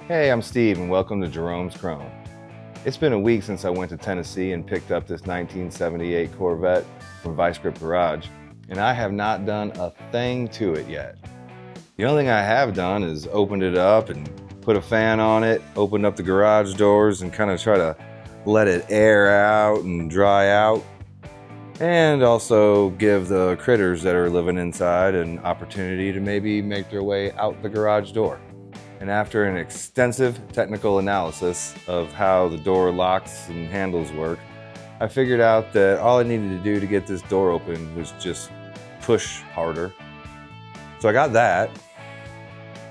Hey, I'm Steve and welcome to Jerome's Chrome. It's been a week since I went to Tennessee and picked up this 1978 Corvette from Vice Grip Garage, and I have not done a thing to it yet. The only thing I have done is opened it up and put a fan on it, opened up the garage doors and kind of try to let it air out and dry out, and also give the critters that are living inside an opportunity to maybe make their way out the garage door. And after an extensive technical analysis of how the door locks and handles work, I figured out that all I needed to do to get this door open was just push harder. So I got that.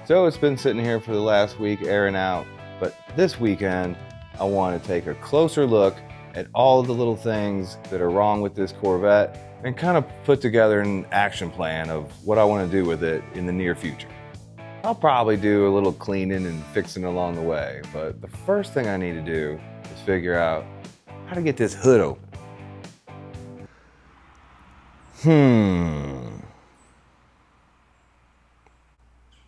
So it's been sitting here for the last week airing out, but this weekend I want to take a closer look at all of the little things that are wrong with this Corvette and kind of put together an action plan of what I want to do with it in the near future. I'll probably do a little cleaning and fixing along the way, but the first thing I need to do is figure out how to get this hood open.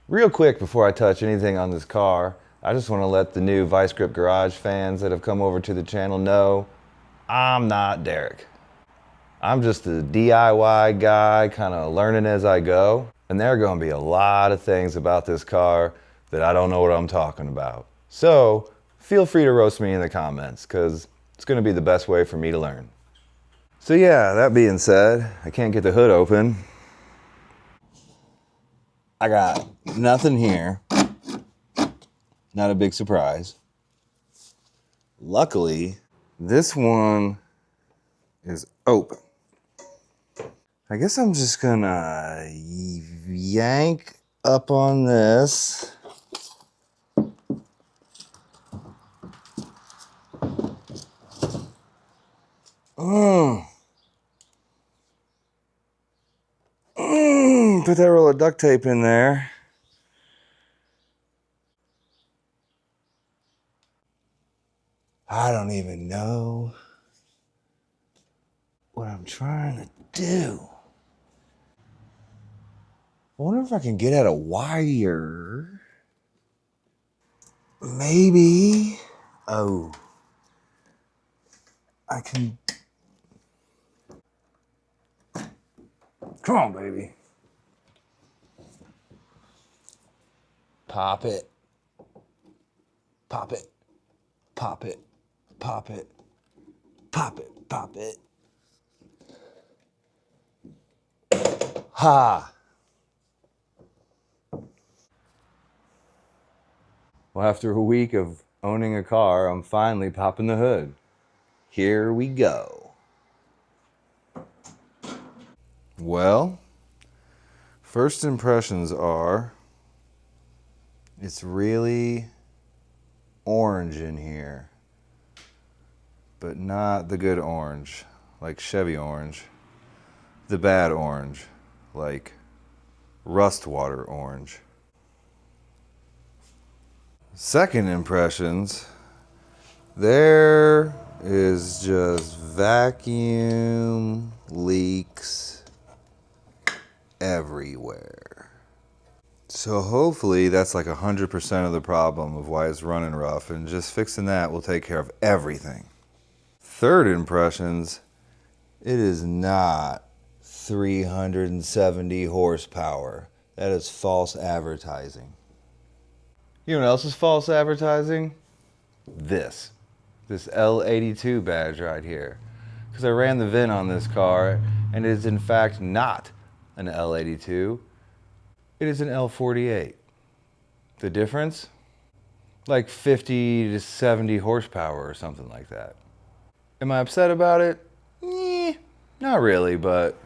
Real quick before I touch anything on this car, I just want to let the new Vice Grip Garage fans that have come over to the channel know I'm not Derek. I'm just a DIY guy, kind of learning as I go. And there are going to be a lot of things about this car that I don't know what I'm talking about. So feel free to roast me in the comments because it's going to be the best way for me to learn. So yeah, that being said, I can't get the hood open. I got nothing here. Not a big surprise. Luckily, this one is open. I guess I'm just gonna yank up on this. Put that roll of duct tape in there. I don't even know what I'm trying to do. I wonder if I can get at a wire. Maybe. Oh. I can. Come on, baby. Pop it. Pop it. Pop it. Pop it. Pop it. Pop it. Ha! Well, after a week of owning a car, I'm finally popping the hood. Here we go. Well, first impressions are it's really orange in here, but not the good orange, like Chevy orange. The bad orange, like rust water orange. Second impressions, there is just vacuum leaks everywhere. So hopefully that's like 100% of the problem of why it's running rough, and just fixing that will take care of everything. Third impressions, it is not 370 horsepower. That is false advertising. You know what else is false advertising? This L82 badge right here. Because I ran the VIN on this car and it is in fact not an L82. It is an L48. The difference? Like 50 to 70 horsepower or something like that. Am I upset about it? Not really, but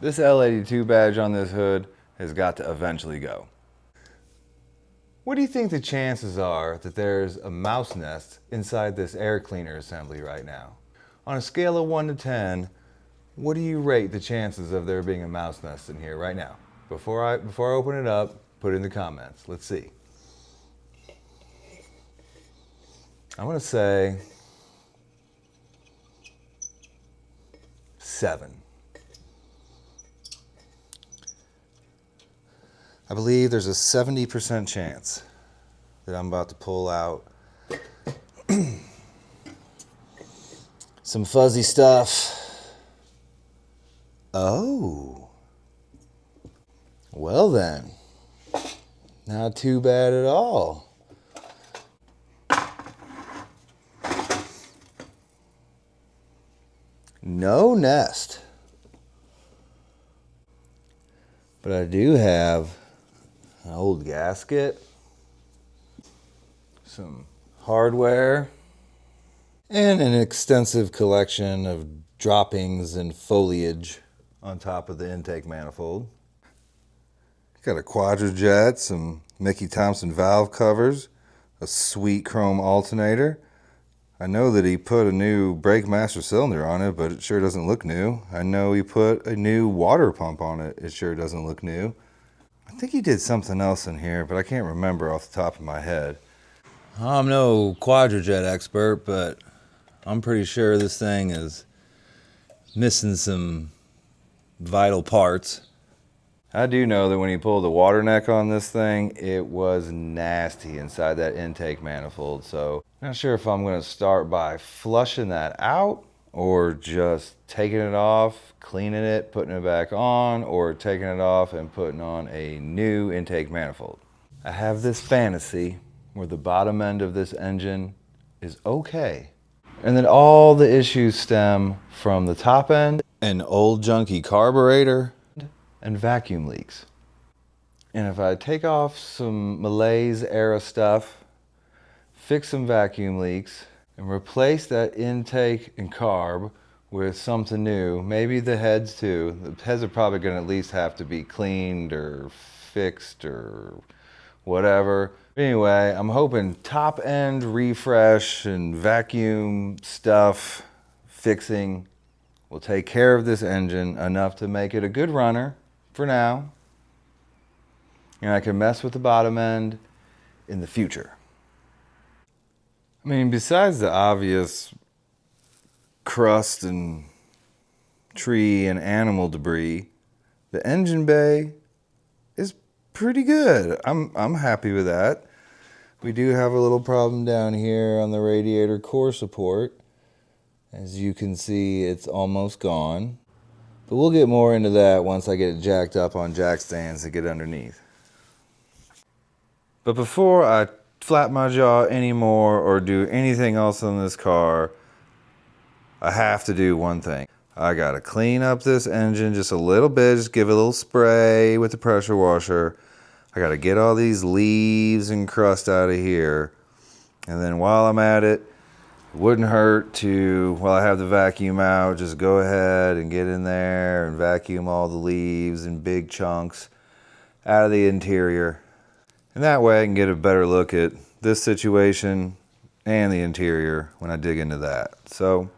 this L82 badge on this hood has got to eventually go. What do you think the chances are that there's a mouse nest inside this air cleaner assembly right now? On a scale of 1 to 10, what do you rate the chances of there being a mouse nest in here right now? Before I open it up, put it in the comments. Let's see. I'm going to say 7. I believe there's a 70% chance. that I'm about to pull out. Some fuzzy stuff. Oh. Well then. Not too bad at all. No nest. But I do have an old gasket, some hardware, and an extensive collection of droppings and foliage on top of the intake manifold. Got a quadrajet, some Mickey Thompson valve covers, a sweet chrome alternator. I know that he put a new brake master cylinder on it, but it sure doesn't look new. I know he put a new water pump on it. It sure doesn't look new. I think he did something else in here, but I can't remember off the top of my head. I'm no quadrajet expert, but I'm pretty sure this thing is missing some vital parts. I do know that when he pulled the water neck on this thing, it was nasty inside that intake manifold. So I'm not sure if I'm going to start by flushing that out or just taking it off, cleaning it, putting it back on, or taking it off and putting on a new intake manifold. I have this fantasy where the bottom end of this engine is okay, and then all the issues stem from the top end, an old junky carburetor, and vacuum leaks. And if I take off some Malaise era stuff, fix some vacuum leaks, and replace that intake and carb with something new, maybe the heads too. The heads are probably going to at least have to be cleaned or fixed or whatever. Anyway, I'm hoping top end refresh and vacuum stuff fixing will take care of this engine enough to make it a good runner for now. And I can mess with the bottom end in the future. I mean, besides the obvious crust and tree and animal debris, the engine bay is pretty good. I'm happy with that. We do have a little problem down here on the radiator core support. As you can see, it's almost gone. But we'll get more into that once I get it jacked up on jack stands to get underneath. But before I flap my jaw anymore or do anything else on this car, I have to do one thing. I gotta clean up this engine just a little bit, just give it a little spray with the pressure washer. I gotta get all these leaves and crust out of here. And then while I'm at it, it wouldn't hurt to, while I have the vacuum out, just go ahead and get in there and vacuum all the leaves and big chunks out of the interior. And that way I can get a better look at this situation and the interior when I dig into that. So,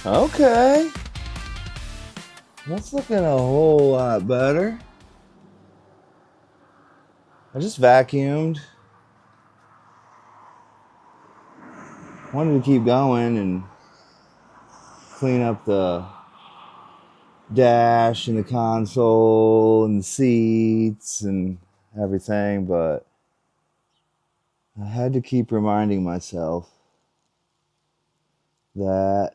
okay. That's looking a whole lot better. I just vacuumed. Wanted to keep going and clean up the dash and the console and the seats and everything, but I had to keep reminding myself that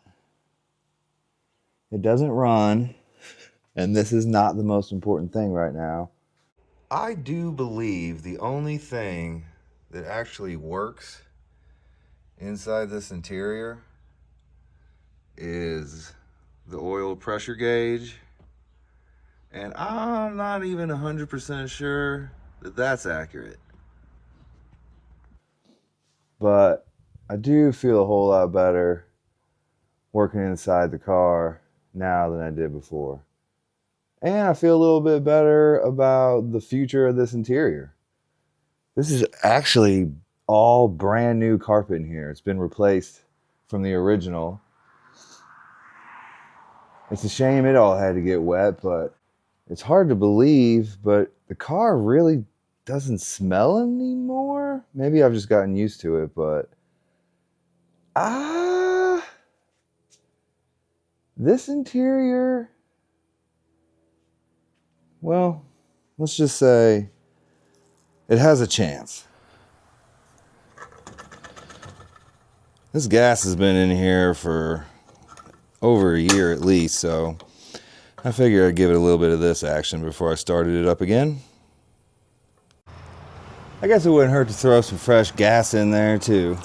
it doesn't run, and this is not the most important thing right now. I do believe the only thing that actually works inside this interior is the oil pressure gauge, and I'm not even 100% sure that that's accurate. But I do feel a whole lot better working inside the car now than I did before. And I feel a little bit better about the future of this interior. This is actually all brand new carpet in here. It's been replaced from the original. It's a shame it all had to get wet, but it's hard to believe, but the car really doesn't smell anymore. Maybe I've just gotten used to it, but this interior, well, let's just say it has a chance. This gas has been in here for over a year at least, so I figured I'd give it a little bit of this action before I started it up again. I guess it wouldn't hurt to throw some fresh gas in there too.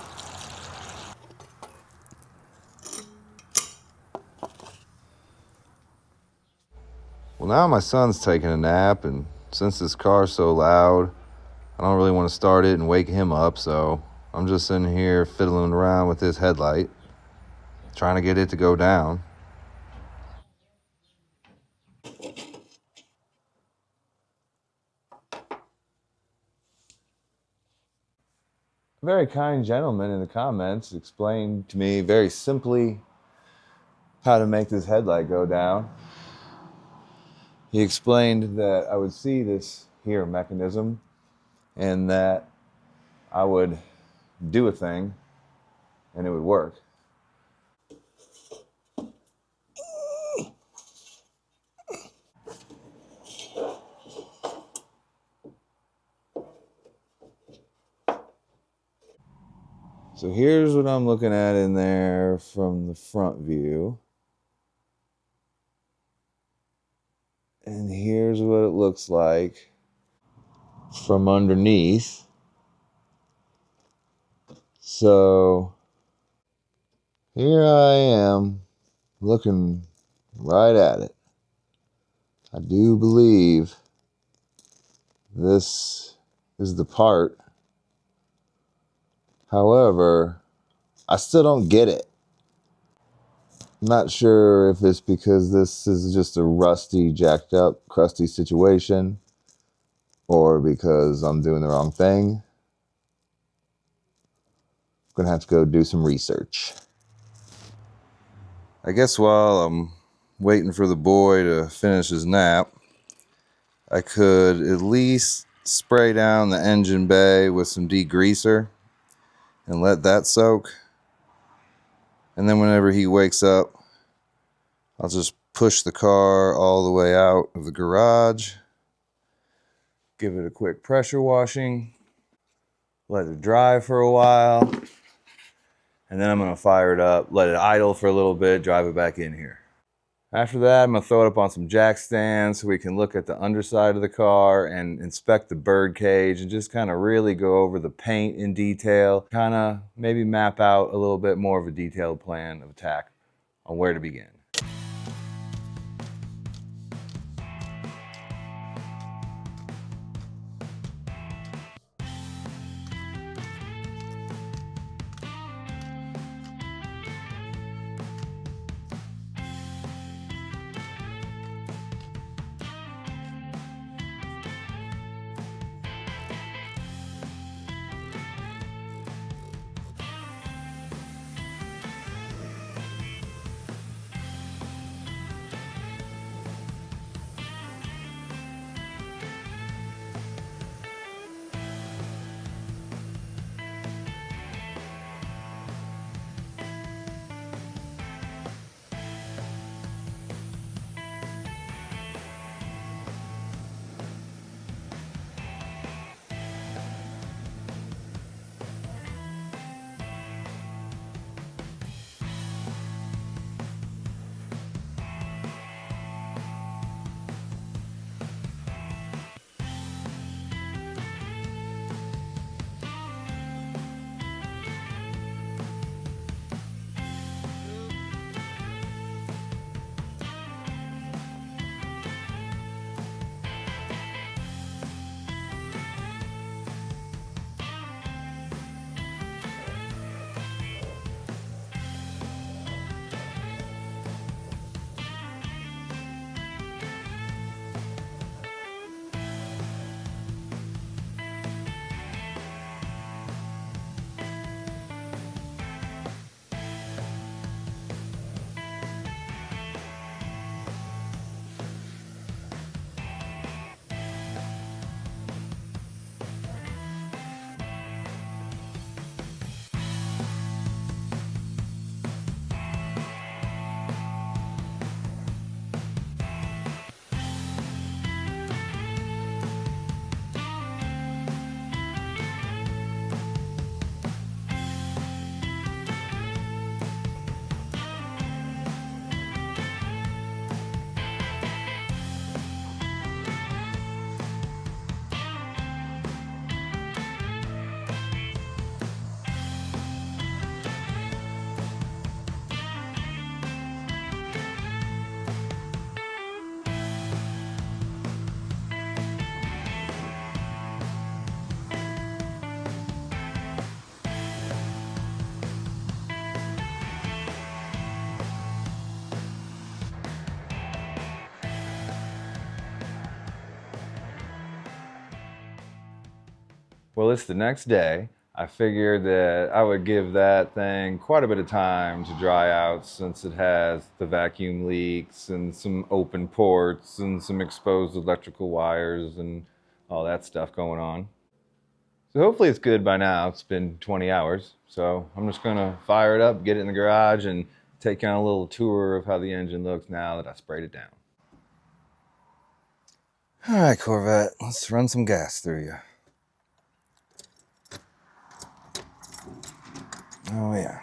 Well, now my son's taking a nap, and since this car's so loud, I don't really want to start it and wake him up, so I'm just sitting here fiddling around with this headlight, trying to get it to go down. A very kind gentleman in the comments explained to me very simply how to make this headlight go down. He explained that I would see this here mechanism and that I would do a thing and it would work. So here's what I'm looking at in there from the front view. And here's what it looks like from underneath. So here I am looking right at it. I do believe this is the part. However, I still don't get it. I'm not sure if it's because this is just a rusty, jacked up, crusty situation, or because I'm doing the wrong thing. I'm gonna have to go do some research. I guess while I'm waiting for the boy to finish his nap, I could at least spray down the engine bay with some degreaser and let that soak. And then whenever he wakes up, I'll just push the car all the way out of the garage, give it a quick pressure washing, let it dry for a while, and then I'm going to fire it up, let it idle for a little bit, drive it back in here. After that, I'm going to throw it up on some jack stands so we can look at the underside of the car and inspect the bird cage and just kind of really go over the paint in detail, kind of maybe map out a little bit more of a detailed plan of attack on where to begin. Well, it's the next day. I figured that I would give that thing quite a bit of time to dry out since it has the vacuum leaks and some open ports and some exposed electrical wires and all that stuff going on. So hopefully it's good by now. It's been 20 hours. So I'm just gonna fire it up, get it in the garage, and take on a little tour of how the engine looks now that I sprayed it down. All right, Corvette, let's run some gas through you. Oh yeah,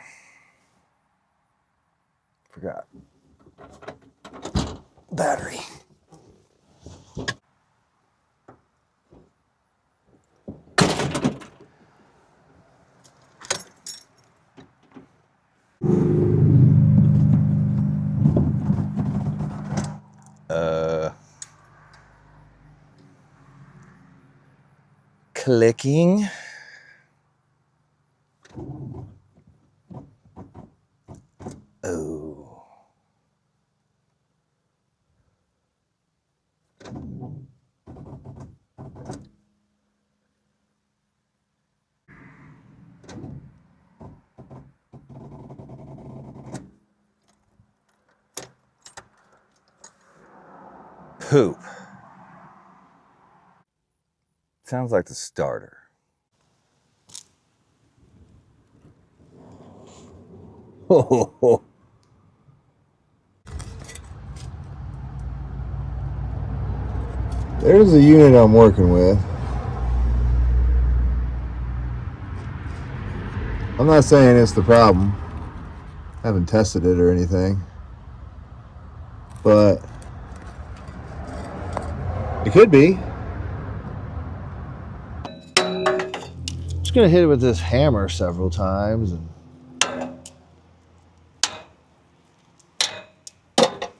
forgot. Battery. Clicking. Oh. Poop. Sounds like the starter. Oh. There's the unit I'm working with. I'm not saying it's the problem. I haven't tested it or anything. But it could be. Just gonna hit it with this hammer several times and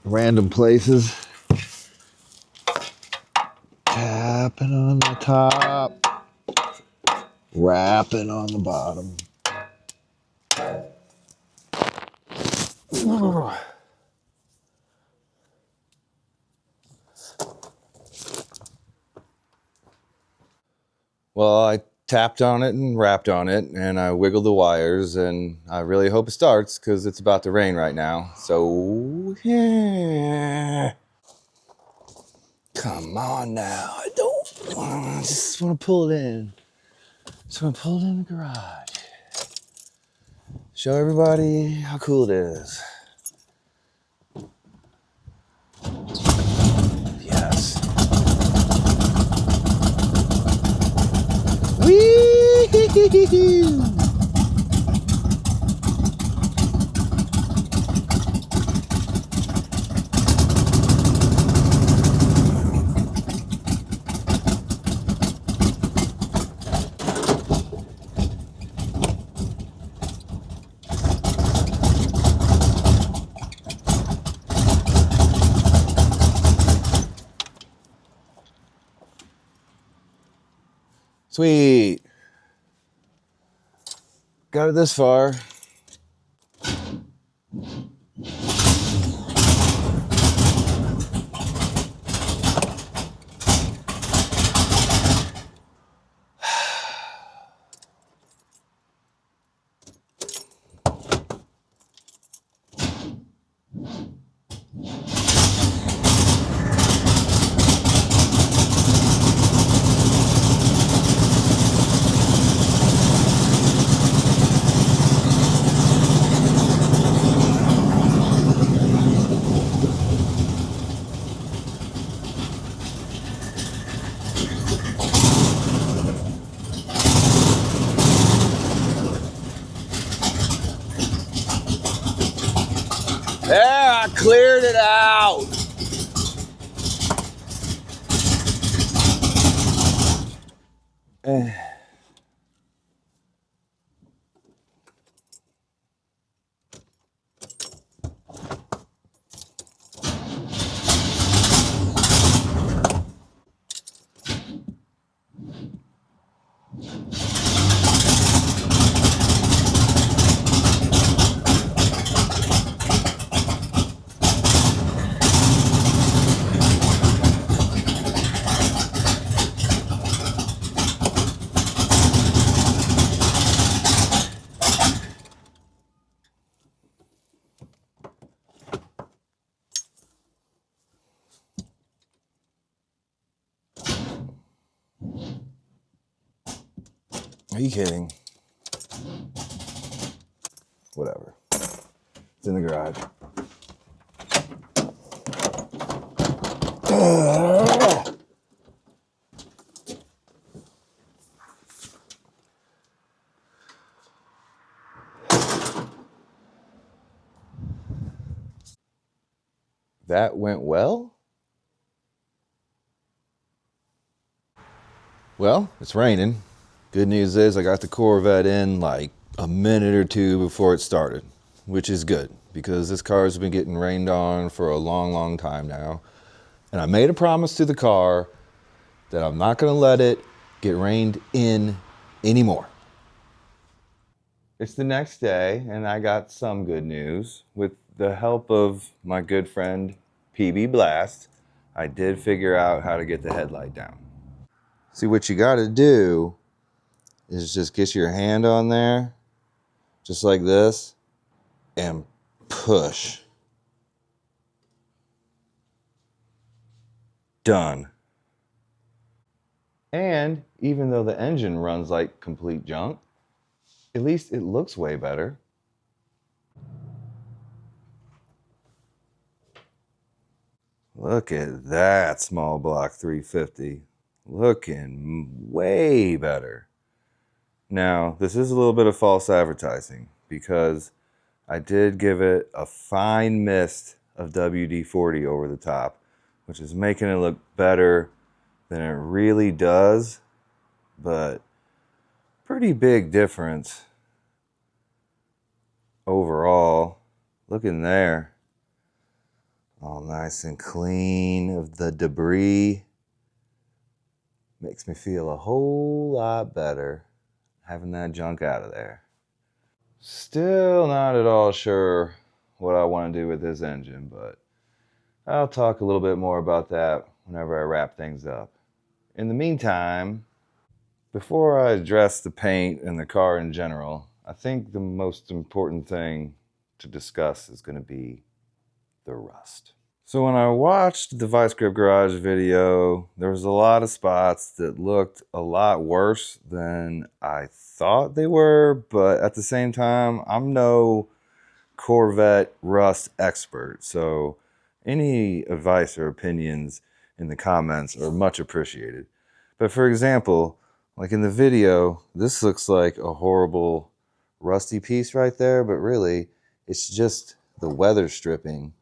random places. Tapping on the top, rapping on the bottom. Well, I tapped on it and rapped on it, and I wiggled the wires, and I really hope it starts because it's about to rain right now. So, yeah. Come on now. I just want to pull it in. Just want to pull it in the garage. Show everybody how cool it is. Yes. Wee-hee-hee-hee-hee. Sweet. Got it this far. There, I cleared it out. Are you kidding? Whatever. It's in the garage. That went well? Well, it's raining. Good news is I got the Corvette in like a minute or two before it started, which is good because this car has been getting rained on for a long, long time now. And I made a promise to the car that I'm not going to let it get rained in anymore. It's the next day, and I got some good news. With the help of my good friend PB Blast, I did figure out how to get the headlight down. See, what you got to do is just get your hand on there, just like this, and push. Done. And even though the engine runs like complete junk, at least it looks way better. Look at that small block 350. Looking way better. Now, this is a little bit of false advertising because I did give it a fine mist of WD-40 over the top, which is making it look better than it really does, but pretty big difference overall. Look in there. All nice and clean of the debris. Makes me feel a whole lot better having that junk out of there. Still not at all sure what I want to do with this engine, but I'll talk a little bit more about that whenever I wrap things up. In the meantime, before I address the paint and the car in general, I think the most important thing to discuss is going to be the rust. So when I watched the Vice Grip Garage video, there was a lot of spots that looked a lot worse than I thought they were, but at the same time, I'm no Corvette rust expert, so any advice or opinions in the comments are much appreciated. But for example, like in the video, this looks like a horrible rusty piece right there, but really it's just the weather stripping,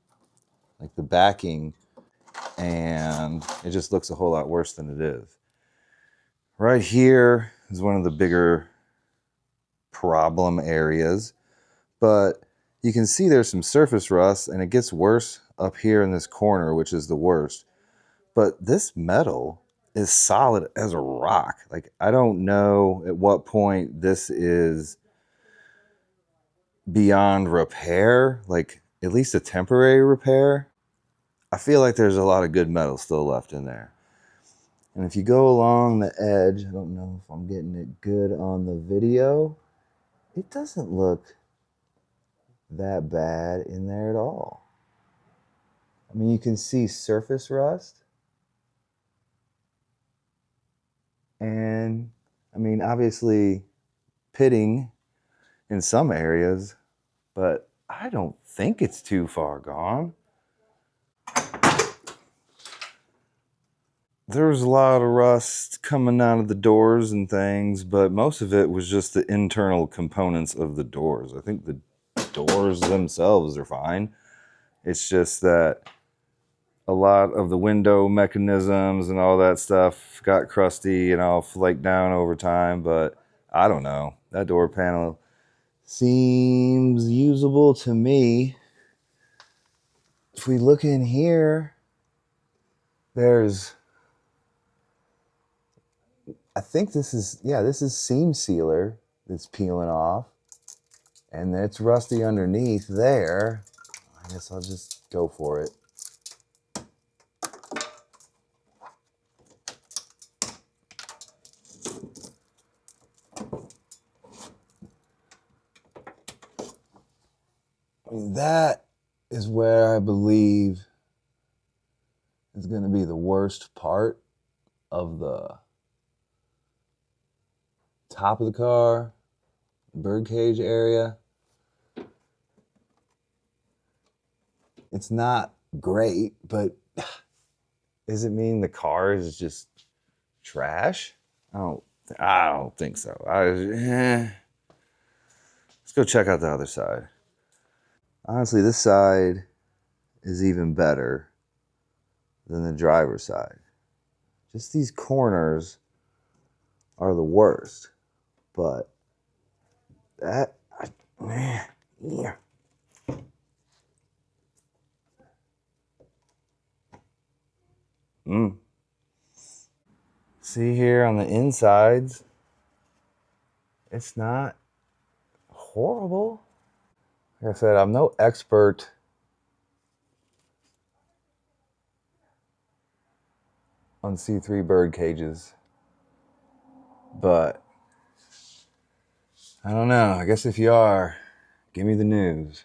like the backing, and it just looks a whole lot worse than it is. Right here is one of the bigger problem areas, but you can see there's some surface rust, and it gets worse up here in this corner, which is the worst. But this metal is solid as a rock. Like, I don't know at what point this is beyond repair, like at least a temporary repair. I feel like there's a lot of good metal still left in there. And if you go along the edge, I don't know if I'm getting it good on the video, it doesn't look that bad in there at all. I mean, you can see surface rust. And I mean, obviously pitting in some areas, but I don't think it's too far gone. There was a lot of rust coming out of the doors and things, but most of it was just the internal components of the doors. I think the doors themselves are fine. It's just that a lot of the window mechanisms and all that stuff got crusty and all flaked down over time, but I don't know. That door panel seems usable to me. If we look in here, I think this is seam sealer that's peeling off, and it's rusty underneath there. I guess I'll just go for it. I mean, that is where I believe is going to be the worst part of the top of the car, birdcage area. It's not great, but does it mean the car is just trash? I don't think so. Let's go check out the other side. Honestly, this side is even better than the driver's side. Just these corners are the worst, but that, yeah. See here on the insides, it's not horrible. Like I said, I'm no expert on C3 bird cages, but I don't know. I guess if you are, give me the news.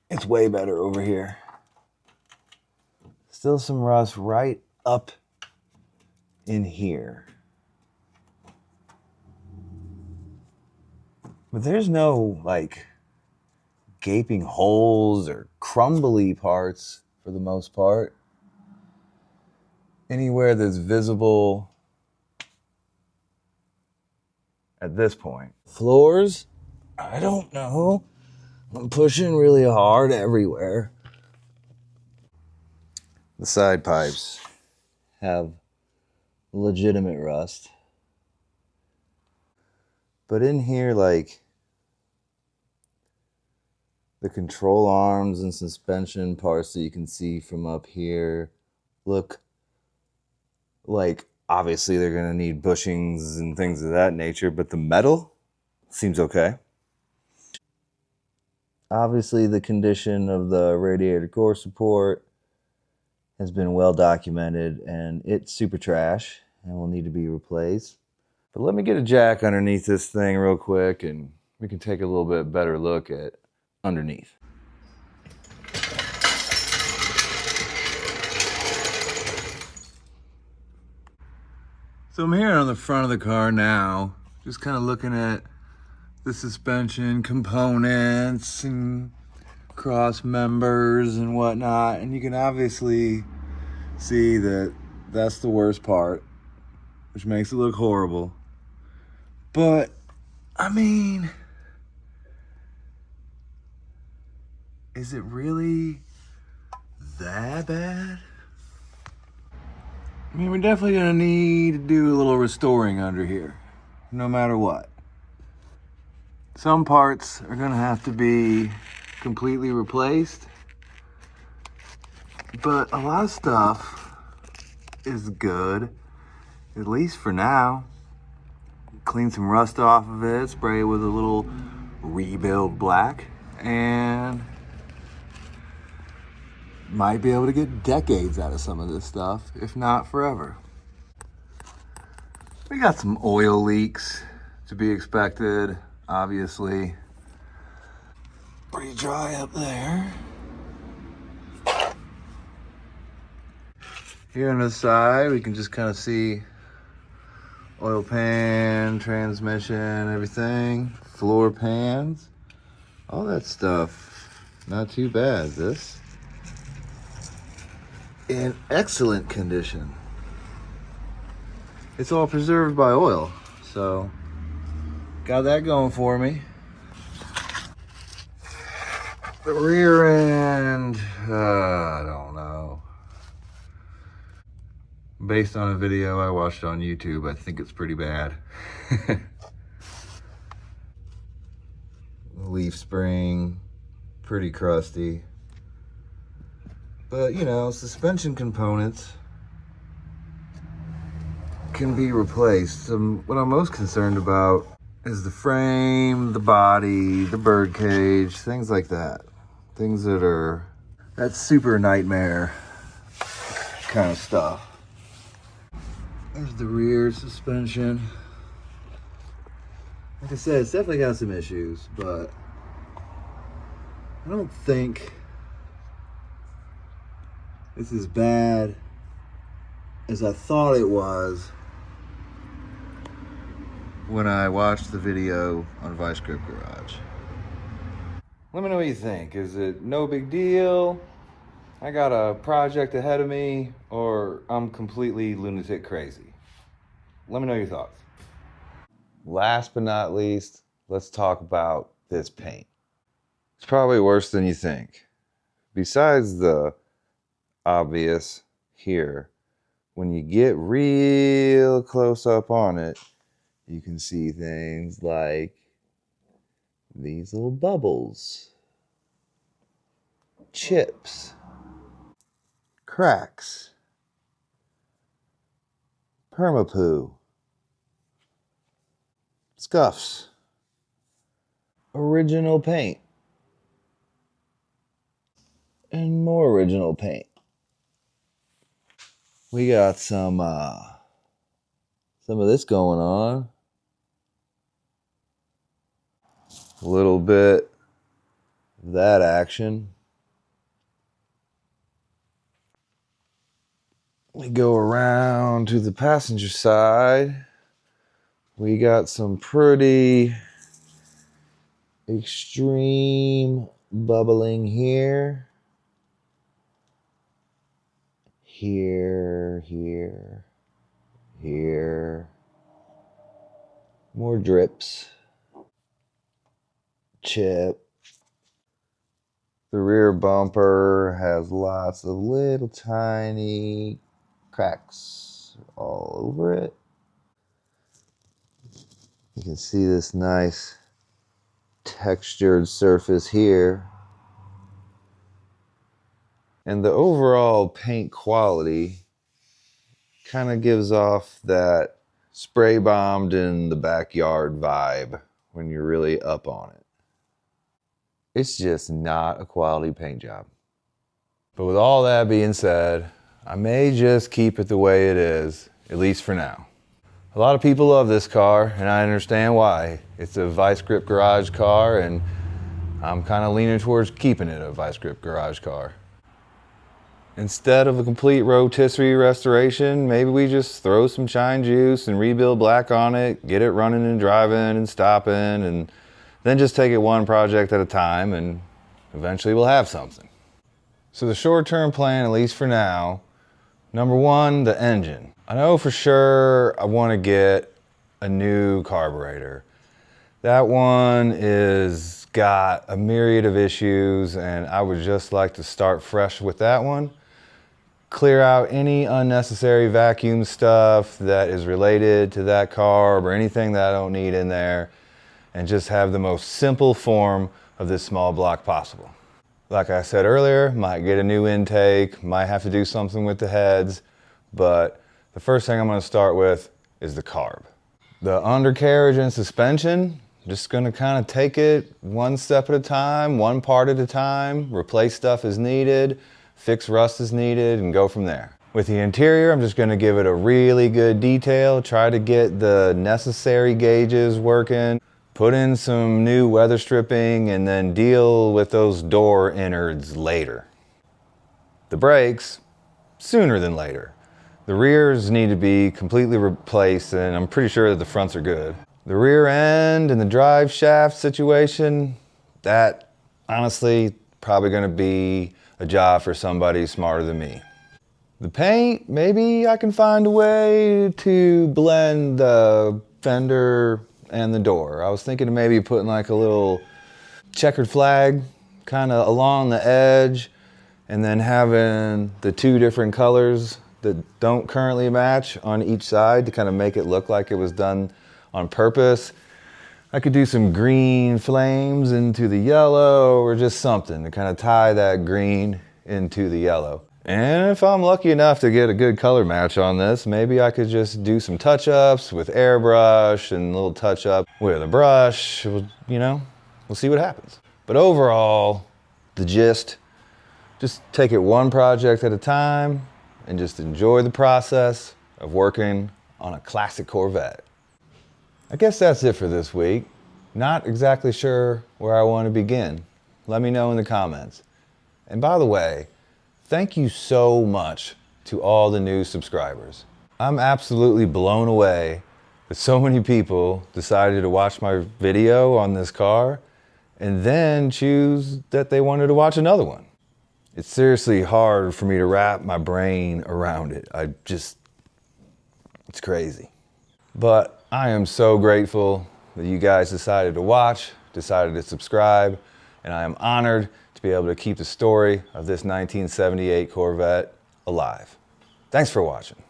It's way better over here. Still some rust right up in here. But there's no like gaping holes or crumbly parts for the most part. Anywhere that's visible at this point. Floors, I don't know. I'm pushing really hard everywhere. The side pipes have legitimate rust. But in here, like the control arms and suspension parts that you can see from up here look like obviously they're going to need bushings and things of that nature, but the metal seems okay. Obviously, the condition of the radiator core support has been well documented, and it's super trash and will need to be replaced. But let me get a jack underneath this thing real quick, and we can take a little bit better look at underneath. So I'm here on the front of the car now, just kind of looking at the suspension components and cross members and whatnot, and you can obviously see that that's the worst part, which makes it look horrible. But I mean, is it really that bad? I mean, we're definitely gonna need to do a little restoring under here, no matter what. Some parts are gonna have to be completely replaced, but a lot of stuff is good, at least for now. Clean some rust off of it, spray it with a little rebuild black, and might be able to get decades out of some of this stuff, if not forever. We got some oil leaks to be expected, obviously. Pretty dry up there. Here on the side, we can just kind of see oil pan, transmission, everything, floor pans, all that stuff. Not too bad. This in excellent condition. It's all preserved by oil, so got that going for me. The rear end, I don't know. Based on a video I watched on YouTube, I think it's pretty bad. Leaf spring, pretty crusty. But you know, suspension components can be replaced. What I'm most concerned about is the frame, the body, the birdcage, things like that. Things that's super nightmare kind of stuff. There's the rear suspension. Like I said, it's definitely got some issues, but I don't think it's as bad as I thought it was when I watched the video on Vice Grip Garage. Let me know what you think. Is it no big deal? I got a project ahead of me, or I'm completely lunatic crazy? Let me know your thoughts. Last but not least, let's talk about this paint. It's probably worse than you think. Besides the obvious here, when you get real close up on it, you can see things like these little bubbles, chips, cracks, permapoo, scuffs, original paint, and more original paint. We got some of this going on. A little bit of that action. We go around to the passenger side. We got some pretty extreme bubbling here. Here. More drips. Chip. The rear bumper has lots of little tiny cracks all over it. You can see this nice textured surface here. And the overall paint quality kind of gives off that spray bombed in the backyard vibe when you're really up on it. It's just not a quality paint job. But with all that being said, I may just keep it the way it is, at least for now. A lot of people love this car, and I understand why. It's a Vice Grip Garage car, and I'm kind of leaning towards keeping it a Vice Grip Garage car. Instead of a complete rotisserie restoration, maybe we just throw some shine juice and rebuild black on it, get it running and driving and stopping, and then just take it one project at a time, and eventually we'll have something. So the short-term plan, at least for now, number one, the engine. I know for sure I want to get a new carburetor. That one is got a myriad of issues, and I would just like to start fresh with that one. Clear out any unnecessary vacuum stuff that is related to that carb or anything that I don't need in there, and just have the most simple form of this small block possible. Like I said earlier, might get a new intake, might have to do something with the heads, but the first thing I'm going to start with is the carb. The undercarriage and suspension, just going to kind of take it one step at a time, one part at a time, replace stuff as needed, fix rust as needed, and go from there. With the interior, I'm just going to give it a really good detail, try to get the necessary gauges working, put in some new weather stripping, and then deal with those door innards later. The brakes, sooner than later. The rears need to be completely replaced, and I'm pretty sure that the fronts are good. The rear end and the drive shaft situation, that honestly probably going to be a job for somebody smarter than me. The paint, maybe I can find a way to blend the fender and the door. I was thinking of maybe putting like a little checkered flag kind of along the edge, and then having the two different colors that don't currently match on each side to kind of make it look like it was done on purpose. I could do some green flames into the yellow, or just something to kind of tie that green into the yellow. And if I'm lucky enough to get a good color match on this, maybe I could just do some touch-ups with airbrush and a little touch-up with a brush. We'll see what happens. But overall, the gist, just take it one project at a time and just enjoy the process of working on a classic Corvette. I guess that's it for this week. Not exactly sure where I want to begin. Let me know in the comments. And by the way, thank you so much to all the new subscribers. I'm absolutely blown away to But so many people decided to watch my video on this car and then choose that they wanted to watch another one. It's seriously hard for me to wrap my brain around it. It's crazy. But I am so grateful that you guys decided to watch, decided to subscribe, and I am honored to be able to keep the story of this 1978 Corvette alive. Thanks for watching.